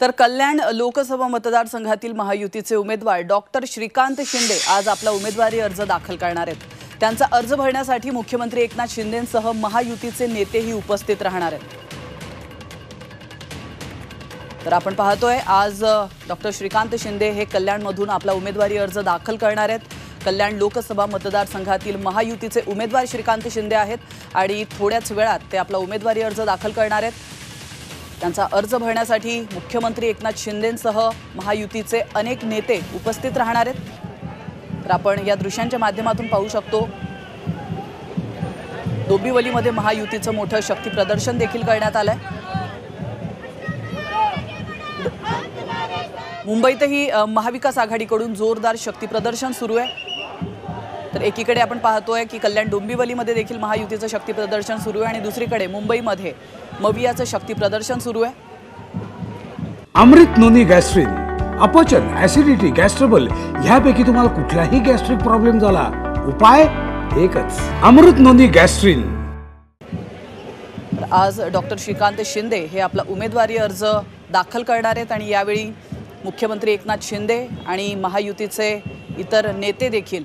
तर कल्याण लोकसभा मतदारसंघातील महायुतीचे उमेदवार डॉक्टर श्रीकांत शिंदे आज आपला उमेदवारी अर्ज दाखल करणार आहेत। त्यांचा अर्ज भरण्यासाठी मुख्यमंत्री एकनाथ शिंदेंसह महायुतीचे नेतेही उपस्थित राहणार आहेत। तर आपण पाहतोय आज डॉक्टर श्रीकांत शिंदे हे कल्याणमधून आपला उमेदवारी अर्ज दाखल करणार आहेत। कल्याण लोकसभा मतदारसंघातील महायुतीचे उमेदवार श्रीकांत शिंदे आहेत आणि थोड्याच वेळात ते आपला उमेदवारी अर्ज दाखल करणार आहेत। त्यांचा अर्ज भरण्यासाठी मुख्यमंत्री एकनाथ शिंदेंसह महायुतीचे अनेक नेते उपस्थित राहणार आहेत। तर आपण या दृश्यांच्या माध्यमातून पाहू शकतो डोंबिवलीमध्ये महायुतीचं मोठं शक्ती प्रदर्शन देखील करण्यात आलंय। मुंबईतही महाविकास आघाडीकडून जोरदार शक्ती प्रदर्शन सुरू आहे। तर एकीकडे आपण पाहतोय की कल्याण डोंबिवलीमध्ये देखील महायुतीचं शक्ती प्रदर्शन सुरू आहे आणि दुसरीकडे मुंबईमध्ये मवियाचं शक्ती प्रदर्शन सुरू आहे। अमृत नोनी गॅस्ट्रिन अपचन ऍसिडिटी गॅस्ट्रबल ह्यापैकी तुम्हाला कुठलाही गॅस्ट्रिक प्रॉब्लेम झाला उपाय एकच अमृत नोनी गॅस्ट्रिन। आज डॉक्टर श्रीकांत शिंदे हे आपला उमेदवारी अर्ज दाखल करणार आहेत आणि यावेळी मुख्यमंत्री एकनाथ शिंदे आणि महायुतीचे इतर नेते देखील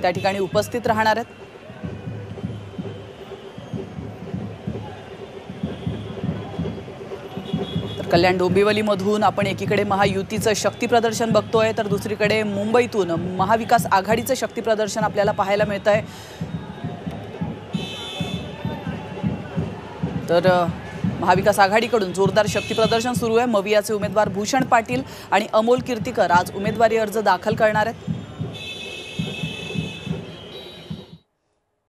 त्या ठिकाणी उपस्थित राहणार आहेत। तर कल्याण डोंबिवलीमधून आपण एकीकडे महायुतीचं शक्ती प्रदर्शन बघतोय तर दुसरीकडे मुंबईतून महाविकास आघाडीचं शक्ती प्रदर्शन आपल्याला पाहायला मिळतंय। तर महाविकास आघाडीकडून जोरदार शक्ती प्रदर्शन सुरू आहे। मवियाचे उमेदवार भूषण पाटील आणि अमोल कीर्तीकर आज उमेदवारी अर्ज दाखल करणार आहेत।